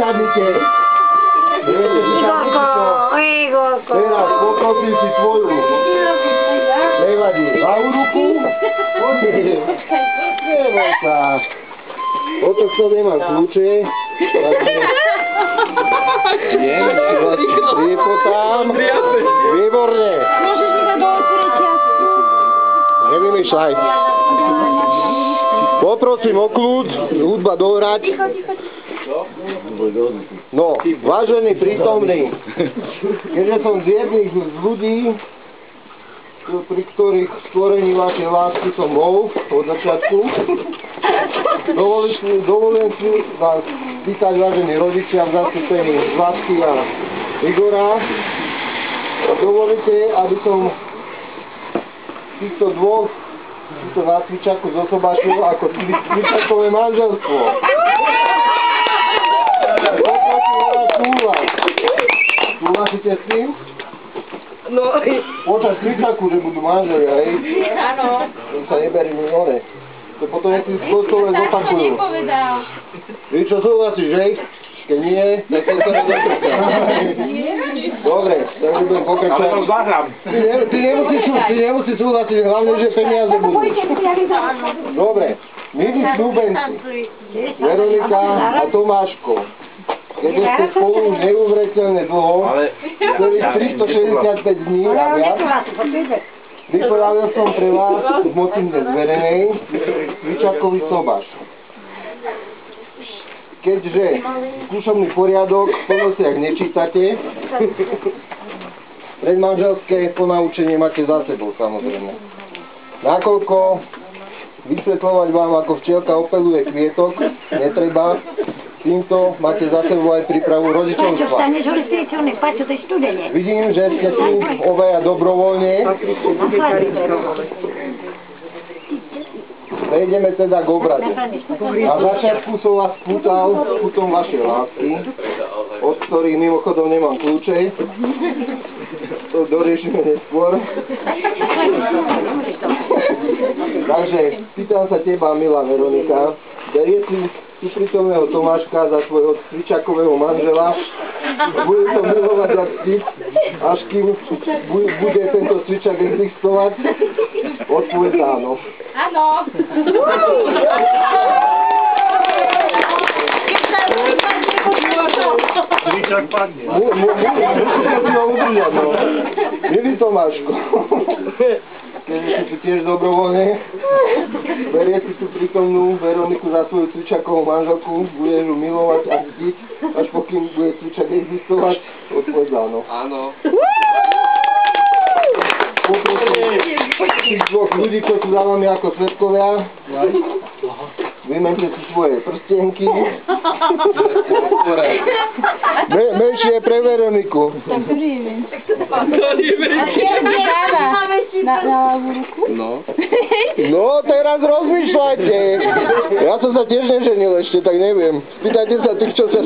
vysadnite. Igorko. Teraz poprosím si tvoju. Nevadí. Ľavú ruku. Neboj sa. O tohto nemám kľúče. Pripotám. Výborne. Môžeš mi dať do otvoretia. Nevymýšľaj. Poprosím o kľud, hudba dohrať. No, vážení prítomní, keďže som z jedných z ľudí, pri ktorých stvorení vašej lásky som bol od začiatku, dovolím si vás pýtať, vážení rodičia, v zastúpení Vládky a Igora. Dovolíte, aby som týchto dvoch na cvičaku zosobášil ako cvičakové manželstvo. Poprosím o vás súhlas. Súhlasíte s tým? No. Počas cvičaku, že budú manželia, hej? Áno. To sa neberí mi one. To potom jak si skôstové zopakujú. Vy čo súhlasíš, hej? Keď nie, tak to sa nedotrká. Dobre, takže budem pokračovať. Ale to zahrám. Ty nemusíš súhlasiť, hlavne, že peniaze budú. Dobre, milí snúbenci, Veronika a Tomáško, keďže ste spolu už neuveriteľne dlho, celých 365 dní a viac, vypovedal som pre vás v mocine zverenej cvičakový sobáš. Keďže skúšobný poriadok v plnosiach nečítate, predmanželské ponaučenie máte za sebou, samozrejme. Nakoľko vysvetľovať vám, ako včielka opeluje kvietok, netreba, týmto máte za sebou aj prípravu rodičovstva. Vidím, že ste tu obaja dobrovoľne. Prejdeme teda k obrade. Na začiatku som vás spútal putom vašej lásky, od ktorých mimochodom nemám kľúče. To doriešime neskôr. Takže pýtam sa teba, milá Veronika, berie si tu prítomného Tomáška za svojho cvičakového manžela, bude to milovať za cvič, až kým bude tento cvičak existovať? Odpoveď áno. Áno. Cvičak padne. Musíte ho udržať, no. Milý Tomáško, keďže si tu tiež dobrovoľne, berie si tu prítomnú Veroniku za svoju cvičakovú manželku, budeš ju milovať a ctiť, až pokým bude cvičak existovať? Odpoveď áno. Áno. Poprosím tých dvoch ľudí, čo sú za vami ako svedkovia, vymente si svoje prstenky. Menšie pre Veroniku. No, teraz rozmýšľajte. Ja som sa tiež neženil ešte, tak neviem. Spýtajte sa tých, čo sa...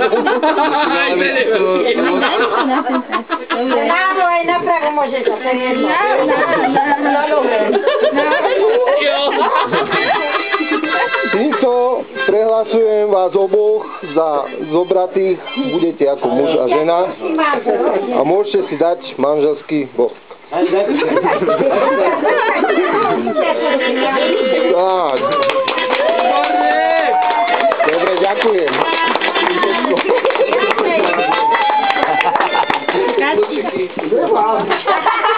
Ráno aj napravo môže sa, to je jedno. Týmto prehlasujem vás oboch za zobratých, budete ako muž a žena a môžete si dať manželský bosk. Tak. Dobre, ďakujem. Ďakujem.